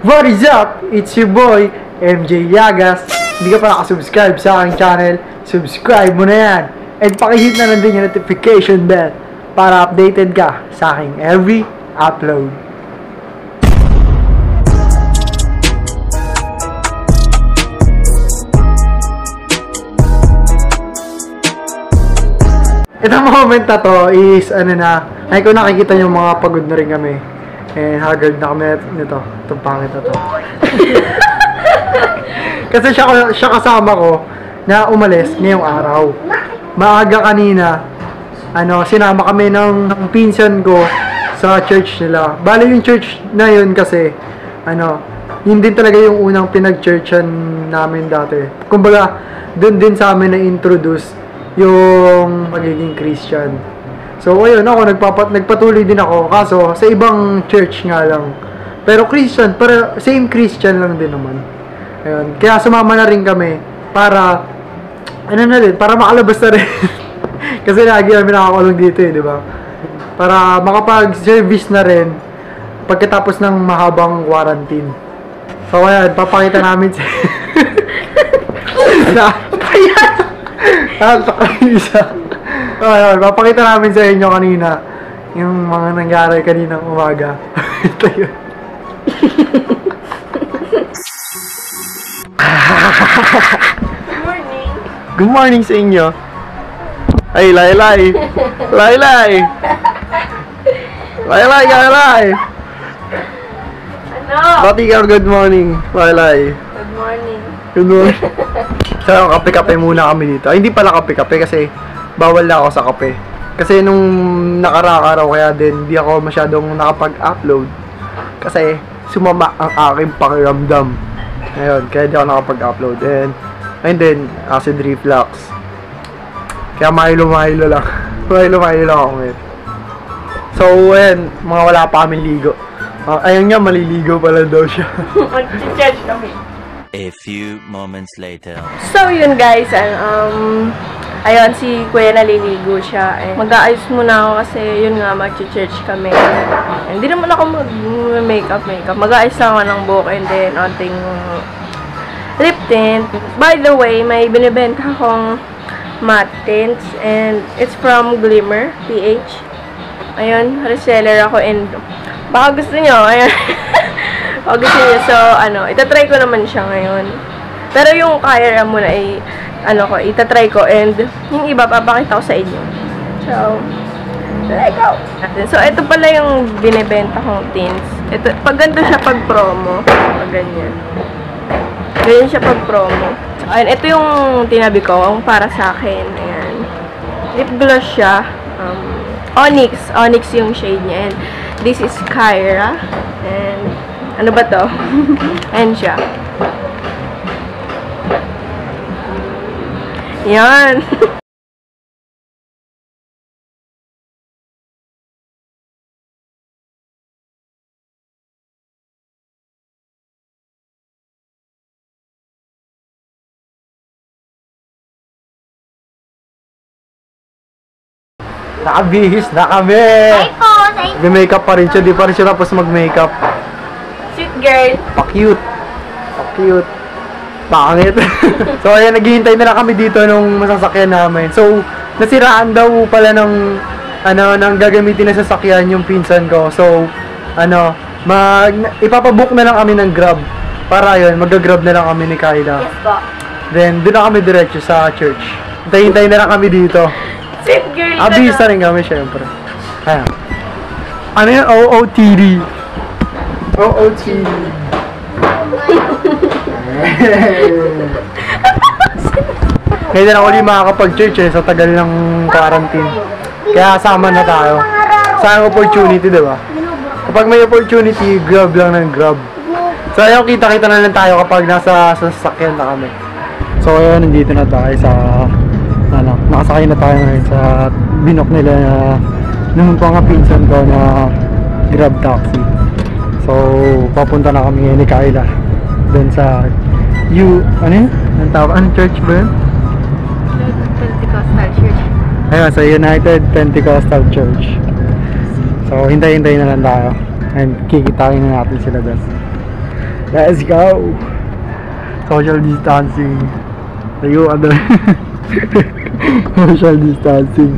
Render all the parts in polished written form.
What is up? It's your boy, MJ Yagas. Hindi ka pa nakasubscribe sa aking channel, subscribe mo na yan. And pakihit na lang din yung notification bell para updated ka sa aking every upload. Itong moment na to is, ay kung nakikita yung mga pagod na rin kami. And haggard na kami nito. Itong pangit na to. Kasi siya kasama ko na umalis ngayong araw. Maaga kanina, sinama kami ng pinsan ko sa church nila. Bale yung church na yun kasi, yun din talaga yung unang pinag-churchan namin dati. Kumbaga, dun din sa amin na-introduce yung magiging Christian. So, ayun, ako, nagpatuloy din ako. Kaso, sa ibang church nga lang. Pero Christian, same Christian lang din naman. Ayun. Kaya sumama na rin kami para, para makalabas na rin. Kasi lagi kami nakakulong dito di ba? Para makapag-service na rin pagkatapos ng mahabang quarantine. So, ayan, papakita namin sa... Papakita namin sa inyo kanina yung mga nangyari kaninang umaga. Ito yun. Good morning. Good morning sa inyo. Ay, Laylay. Laylay. Laylay, Laylay. Bati ka, good morning. Laylay. Good morning. Good morning. So, kape-kape muna kami dito. Ay, hindi pala kape-kape kasi bawal na ako sa kape. Kasi nung nakaraang-araw kaya din hindi ako masyadong nakapag-upload. Kasi sumama ang aking pakiramdam. Ayun, kaya hindi ako nakapag-upload. And then, acid reflux. Kaya mahilo-mahilo lang. Mahilo-mahilo lang ako ngayon. So, ayun, mga wala pa kaming ligo. Ayun nga, maliligo pala daw siya. Mag-charge kami. A few moments later. So, yun guys, ayun, si Kuya naliligo siya. Mag-aayos muna ako kasi yun nga, mag-church kami. Hindi naman ako mag-makeup. Mag-aayos lang ako ng buhok and then onting lip tint. By the way, may binibenta akong matte tints and it's from Glimmer PH. Ayun, reseller ako and baka gusto nyo, ayun. Baka gusto nyo, so, itatry ko naman siya ngayon. Pero yung kaya muna ay itatry ko and yung iba papakita ko sa inyo. So, let's go! So, ito pala yung binibenta kong tints. Ito, pag ganito siya pag promo. Pag ganyan. Ganyan siya pag promo. So, ayun, ito yung tinabi ko, ang para sa akin. Ayan. Lip gloss siya. Onyx. Onyx yung shade niya. And this is Kyra. And, ano ba to? Ayan siya. Yan. Nakabihis na kami! Hi po! Mag-makeup pa rin siya. Di pa rin siya tapos mag-makeup. Sweet girl. Pa-cute. Pa-cute. Pangit. So, ayan, naghihintay na lang kami dito nung masasakyan namin. So, nasiraan daw pala ng gagamitin na sasakyan yung pinsan ko. So, ipapabook na lang kami ng Grab. Para yun, mag-grab na lang kami ni Kyla. Yes po. Then, doon na kami diretso sa church. Hintay na lang kami dito. Sweet girl. Abisa rin kami, syempre. Ayan. Ano yun? OOTD. OOTD. Ngayon na ako ulit makakapag-church sa tagal ng quarantine. Kaya sama na tayo. Sayang opportunity, diba? Kapag may opportunity, grab lang ng grab. So ayun, kita-kita na lang tayo kapag nasa sasakyan na kami. So ayun, nandito na tayo sa nakasakay na tayo ngayon sa binok nila ng mga pinsan ko na grab taxi. So papunta na kami ngayon ni Kyla doon sa anong church ba yun? Pentecostal Church. Ayun, sa United Pentecostal Church. So hintay-hintay na lang tayo and kikitain na natin sila doon. Let's go! Social distancing. Tayo ka doon. Social distancing.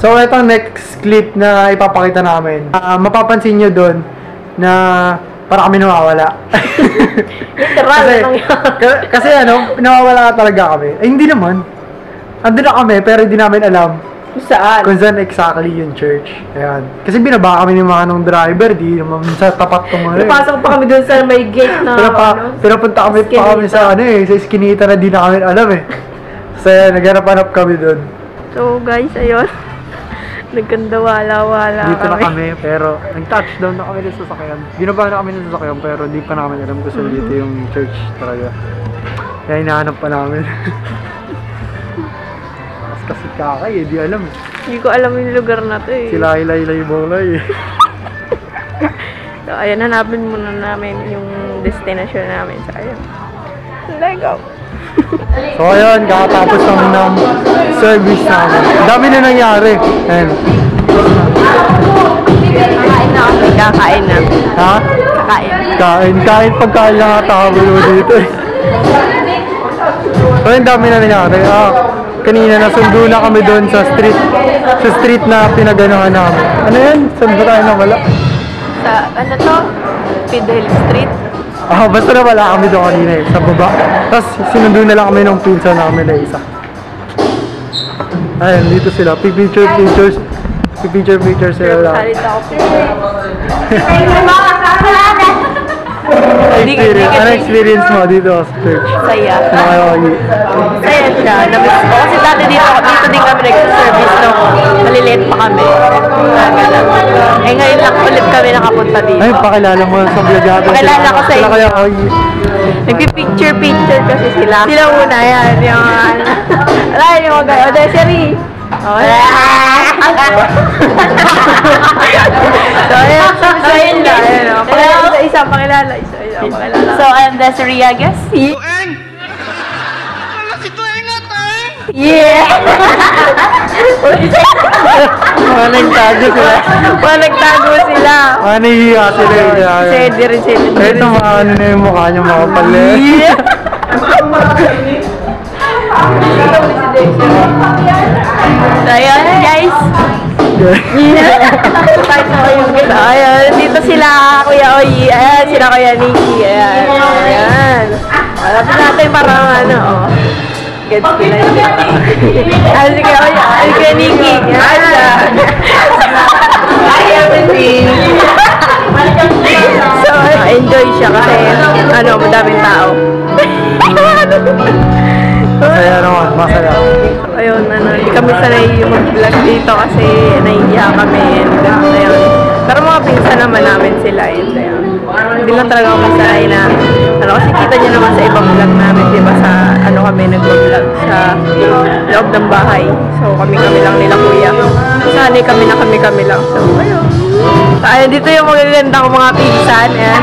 So, ito ang next clip na ipapakita namin. Mapapansin nyo doon na para kami nawawala. Literal, kasi ano, nawawala talaga kami. Ay, hindi naman. Andun na kami, pero hindi namin alam Saan? kung saan exactly yung church. Ayan. Kasi binaba kami ng mga nung driver, di naman sa tapat ng mga Napasok pa kami dun sa may gate na, pero punta kami pa kami sa ano sa iskinita na di na kami alam eh. So, naghanap-hanap kami dun. So, guys, ayun. Nagkandawala-wala Dito na kami, pero nag-touchdown na kami ng sasakyan. Binaba na kami ng sasakyan, pero di pa namin alam kung saan dito yung church talaga. Kaya hinahanap pa namin. Mas kasi kakay eh, di alam eh. Hindi ko alam yung lugar na to eh. Sila hilay-hilay bolay eh. So, ayan, hanapin muna namin yung destination namin. So, ayun. Let's go! So ayun, kakatapos namin ng service namin. Dami na nangyari. Ayan. Kakain na kami. Kakain na. Ha? Kakain. Pagkain lang ata kami dito eh. So ayun, dami na nangyari. Kanina nasundo na kami doon sa street na pinaganohan namin. Ano yan? Saan ba tayo nawala? Sa, ano to? Fidel Street. Basta na wala kami doon kanina eh, sa baba. Tapos sinundo na lang kami ng pinsan namin na isa. Ayun, dito sila. Picture sila lang. Salita ako po. Ano experience mo dito sa church? Saya. Nakakayi. Saya siya. Namiss ko. Kasi dati dito din kami nag-service nung maliliit pa kami. Eh ngayon lang ulit kami nakapunta dito. Ay, pakilala mo sa vlogado. Pakilala ko sa Sila inyo. kaya Oyi. Nagpi-picture kasi sila. Sila muna yan. Yung wala yung mga gaya. O, Desiree. So, ayun na. Isa pakilala. So, I'm Desiree, I guess. Yeah! Mga nagtago sila. Nagtago sila. Mga nahihiya sila. Sedi rin sila. Ito mga ano na yung mukha niya mga pala. So, ayun, guys. Ayan, dito sila, Kuya Oyi. Ayan, sila Kuya Nikki. Ayan. Ayan. Alapin natin parang ano, oh. Gets sila yun. Ayan, si Kuya Oyi. Ayan, si Kuya Nikki. Ayan siya. Hi, everything. So, enjoy siya kasi, ano, madaming tao. Masaya naman, masaya. Ayun, hindi kami sanay mag-vlog dito kasi nahihiya kami and ayun. Pero mga pinsan naman namin sila and ayun. Hindi lang talaga kami sanay na kasi kita nyo naman sa ibang vlog namin, di ba, sa kami nag-vlog sa loob ng bahay. So kami lang nila kuya. Sanay kami na kami lang. So ayun. So ayun, dito yung magaganda kong mga pinsan. Ayan,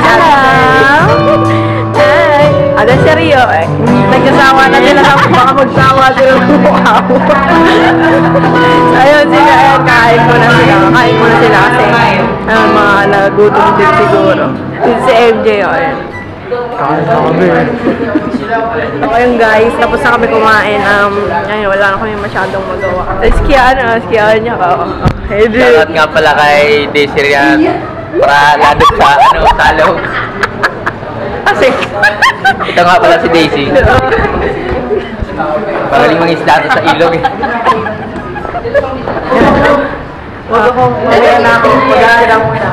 Ada seryo eh. Nagkasawa na nila na baka magsawa sila ng mukha mo. So ayun sila, ayun, kain mo na sila kasi ayun, mga nagutom din siguro. Dito si MJ, ayun. Kain na kami. So ayun guys, tapos na kami kumain. Ayun, wala na kami masyadong magawa. Skiaan niya ka. Hey, dude. Shoutout nga pala kay Desiree para ladot sa talong. Kasi, Ito nga pala si Daisy. Magaling mga isda sa ilog eh. wag akong nalaya na ako mag-aasira muna.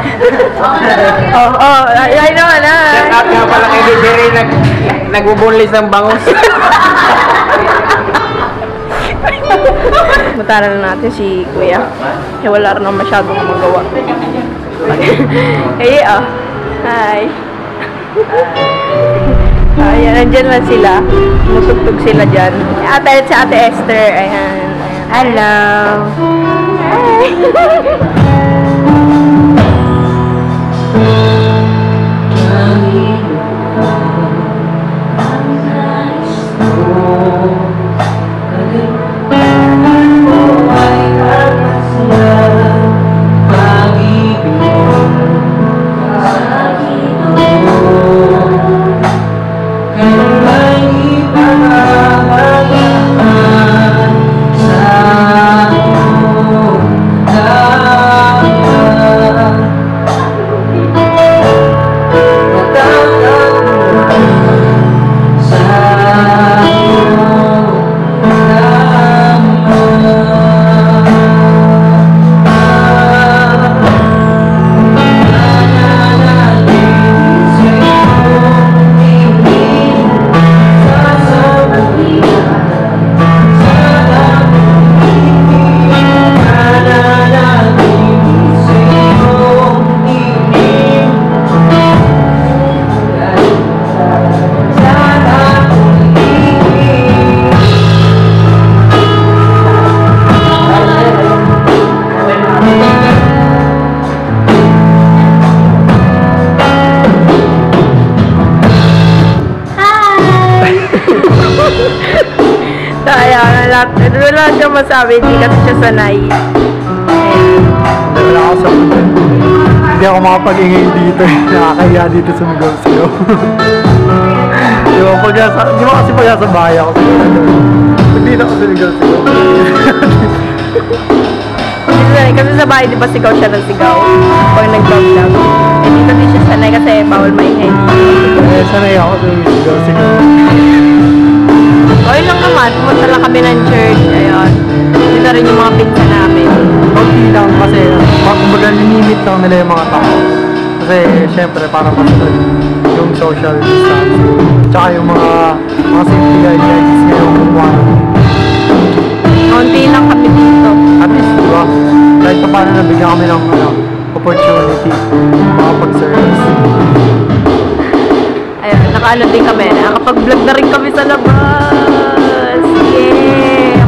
Ayun naman Shoutout nga pala kay Desiree nagbubunlis ng bangus. Mutara na natin si Kuya. Eh, wala rin naman masyadong magawa. Hey, hi. Ayan, nandyan lang sila. Musugtog sila dyan. Ate, si Ate Esther. Ayan. Hello. Ayan, wala siya masabi, hindi kasi siya sanay. Wala ako sa hindi ako makapag-ingay dito eh. Nakakaya dito sumigaw-sigaw. Di ba kasi pag nasa bahay ako pag dito ako sumigaw-sigaw. Kasi sa bahay, di ba sigaw siya ng sigaw? Pag nag-vlog. Eh, dito din siya sanay kasi bawal maingay dito. Eh, sanay ako sumigaw-sigaw. Okay lang naman, pumunta lang kami ng church, ayun. Dito rin yung mga pinsan namin. Kunti lang kasi, kumbaga limit lang nila yung mga tao. Kasi, syempre, para masunod yung social distancing. Tsaka yung mga safety guidelines ngayong quarantine. Konti lang kami dito. At least, diba, kahit pa paano nabigyan kami ng opportunity makapag-service. Ayun, nakaano din kami. Nakakapag-vlog na rin kami sa labas. Yeah!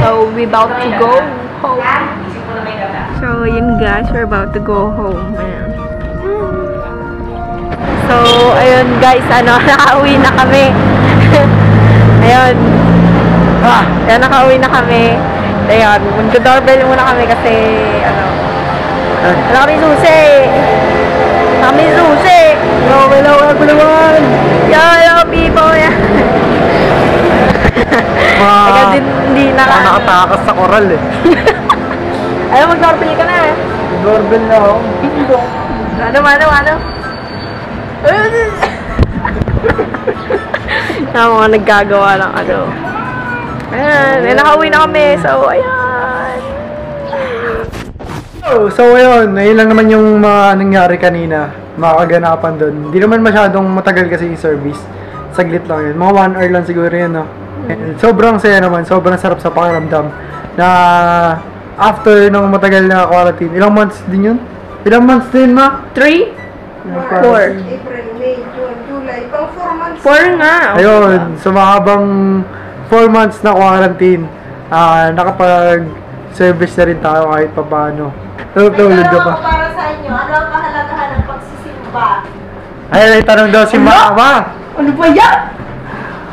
So, we're about to go home. So, yun guys, we're about to go home. Ayan. So, ayun guys, nakauwi na kami. Ayun. Ayun, nakauwi na kami. Ayun, mag-doorbell muna kami kasi, wala kami susi. Kami susi. Hello, everyone. Hello, people. Kasi hindi Nakatakas sa koral eh. Ayaw, mag-doorbell ka na. Doorbell na ako. Bingo. Ano? Mga naggagawa ng Ayan, nakauwi na kami. So, ayan. So ayun lang naman yung mga nangyari kanina. Mga kaganapan doon. Hindi naman masyadong matagal kasi yung service. Saglit lang yun. Mga 1 hour lang siguro yun, no? And sobrang saya naman. Sobrang sarap sa pakiramdam. Na after ng matagal na quarantine. Ilang months din yun? Ilang months din, ma? 3? 4. April, May, June, July, pang 4 months. 4 nga. Ayun, so mahabang 4 months na quarantine, nakapag-service na rin tayo kahit pa paano. Tulog ka pa. Para sa inyo, ano ang kahalagahan ng pagsisimba? Ay, tanong daw si Mama. Ano ba yan?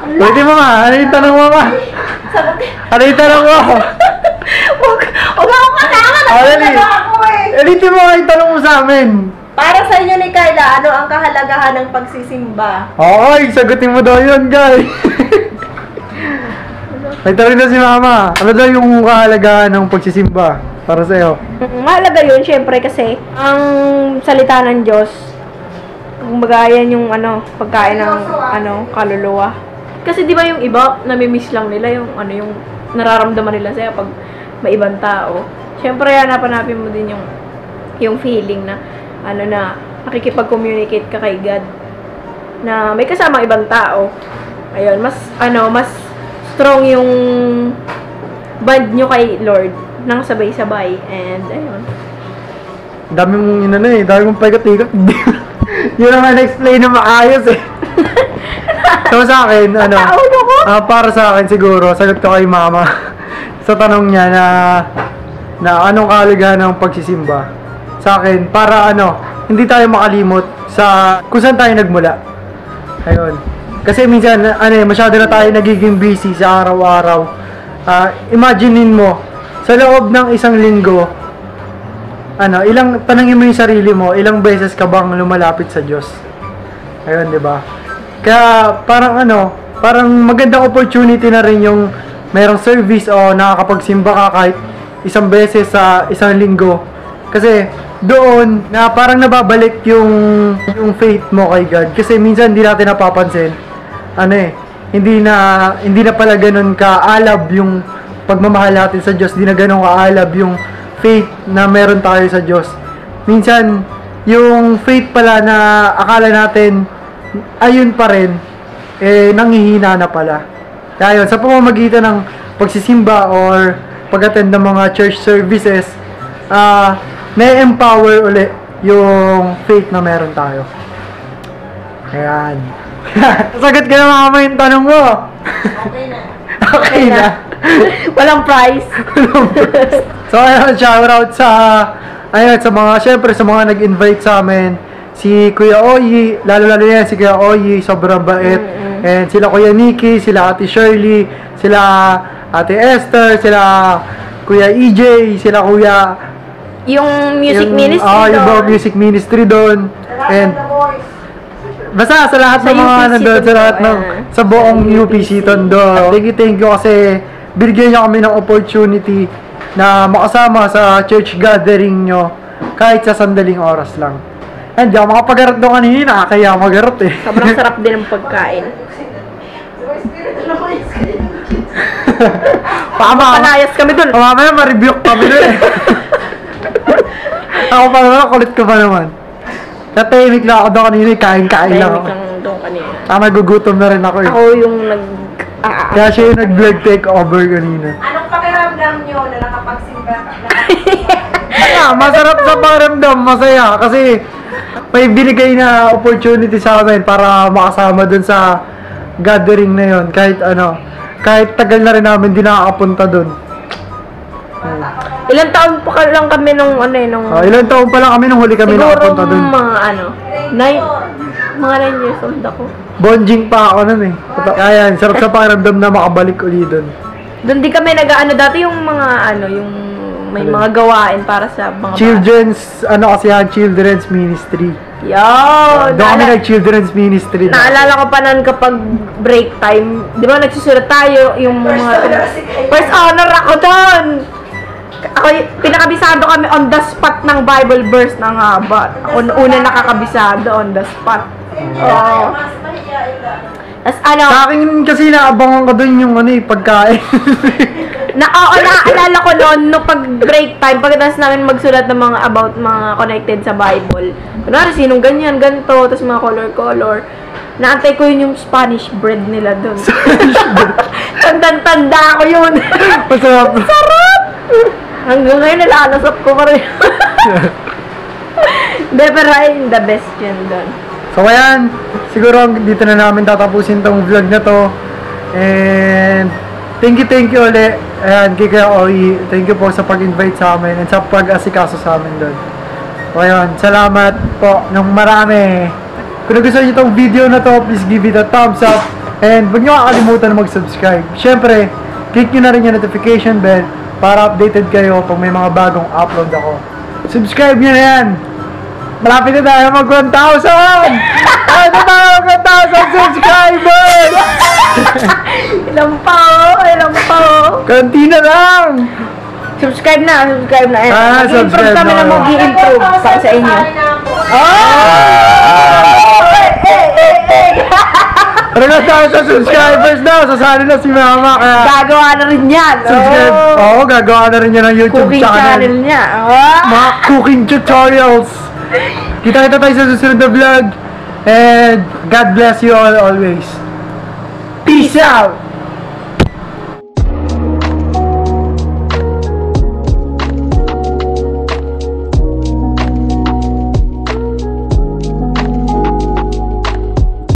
Pwede mo ma, ano yung tanong mo ma? Ano yung tanong mo? Huwag ako kasama, nagtatalo ako eh. Ulitin mo yung tanong mo sa amin. Para sa inyo ni Carla, ano ang kahalagahan ng pagsisimba? Okay, sagutin mo daw yun, guys. May tanong na si Mama. Ano daw yung kahalagahan ng pagsisimba para sa'yo? Mahalaga yun, syempre, kasi ang salita ng Diyos, kumbaga yan yung pagkain ng kaluluwa. Kasi di ba yung iba, nami-miss lang nila yung yung nararamdaman nila sa'yo pag may ibang tao. Syempre, hanapin mo din yung feeling na na nakikipag-communicate ka kay God na may kasamang ibang tao. Ayun, mas strong yung bond nyo kay Lord nang sabay-sabay. And ayun, Dami mong dami mong paikat-ikat. Hindi naman na-explain na maayos eh. So sa akin, para sa akin siguro, sagot ko kay Mama sa tanong niya na anong kahalagahan ng pagsisimba. Sa akin, para hindi tayo makalimot sa kung saan tayo nagmula. Ayun. Kasi minsan, masyado na tayo nagiging busy sa araw-araw. Imaginein mo, sa loob ng isang linggo, tanangin mo yung sarili mo, ilang beses ka bang lumalapit sa Diyos? Ayun, di ba? Kaya, parang magandang opportunity na rin yung merong service o nakakapagsimba ka kahit isang beses sa isang linggo. Kasi, doon, na parang nababalik yung faith mo kay God. Kasi minsan, hindi natin napapansin. Hindi na pala ganun kaalab yung pagmamahal natin sa Diyos. Hindi na ganun kaalab yung faith na meron tayo sa Diyos. Minsan, yung faith pala na akala natin ayun pa rin, nanghihina na pala. Kaya yun, sa pamamagitan ng pagsisimba or pag-attend ng mga church services, na-empower ulit yung faith na meron tayo. Ayan. Sagot ka na Mama yung tanong mo. Okay na. Okay na. walang price. So ayun, shoutout sa mga, syempre sa mga nag-invite sa amin, si Kuya Oyi, lalo-lalo yan si Kuya Oyi, sobrang bait. And sila Kuya Nikki, sila Ate Shirley, sila Ate Esther, sila Kuya EJ, sila Kuya... Yung music ministry yung doon. music ministry doon. And basta sa lahat ng mga UPC nandun, sa lahat ng sa buong UPC Tondo. Thank you kasi binigyan niyo kami ng opportunity na makasama sa church gathering nyo kahit sa sandaling oras lang. And di ako makapagarot doon kanina, kaya magarot eh. Sobrang sarap din ng pagkain. Palayas kami doon. Mamaya ma-rebuke kami doon eh. Ako pa naman, kulit ko pa naman. Natahimik lang ako doon kanina, kain-kain lang ako. Tahimik lang doon kanina. Nagugutom na rin ako eh. Ako yung Kaya siya yung nag-vlog take over kanina. Anong pakiramdam nyo na nakapagsimba? Masarap sa pakiramdam, masaya. Kasi may binigay na opportunity sa amin para makasama dun sa gathering na yon. Kahit tagal na rin namin di nakakapunta dun. Ilang taon pa lang kami nung Ilang taon pa lang kami nung huli kami siguro nakapunta dun. mga 9 years old ako. Bonjing pa ako nun eh. Kaya yan, sarap sa pakiramdam na makabalik uli dun. Doon di kami dati yung mga yung may mga gawain para sa mga Children's Ministry. Yo! Doon kami nag-Children's Ministry. Naalala ko pa nun kapag break time, di ba nagsusulat tayo yung mga first honor ako doon! Ako, pinakabisado kami on the spot ng Bible verse ng haba. Ako una nakakabisado on the spot. Oo. As Sa akin kasi naabangan ko doon yung pagkain. Naaalala ko noon, no pag break time, pagkatapos namin magsulat ng mga about mga connected sa Bible. Kunwari, sinong ganyan, ganito, tapos mga color-color. Naantay ko yun yung Spanish bread nila doon. Tanda ko yun. Masarap. Sarap! Hanggang ngayon, nalalasap ko pa rin. Hindi, pero ay, the best yun doon. So ayan, siguro dito na namin tatapusin tong vlog na to. And thank you ulit. Ayan, kay Kuya Oyi, thank you po sa pag-invite sa amin and sa pag-asikaso sa amin doon. So ayun, salamat po ng marami. Kung nagustuhan niyo tong video na to, please give it a thumbs up. And huwag niyo kakalimutan na mag-subscribe. Siyempre, click niyo na rin yung notification bell para updated kayo pag may mga bagong upload ako. Subscribe niyo na yan! Malapit na tayo mag 1,000! Malapit na tayo mag 1,000 subscribers! Ilang pa oh. Konti na lang! Subscribe na. subscribe Mag-improve kami na. na mag-i-improve para sa inyo. Ano na tayo sa subscribers na? Sasali na si Mama kaya... Gagawa na rin yan. Subscribe. Oo, gagawa na rin yan ng YouTube Cooking channel niya. Mga cooking tutorials. Kita tayo sa susunod na vlog. And God bless you all always. Peace out!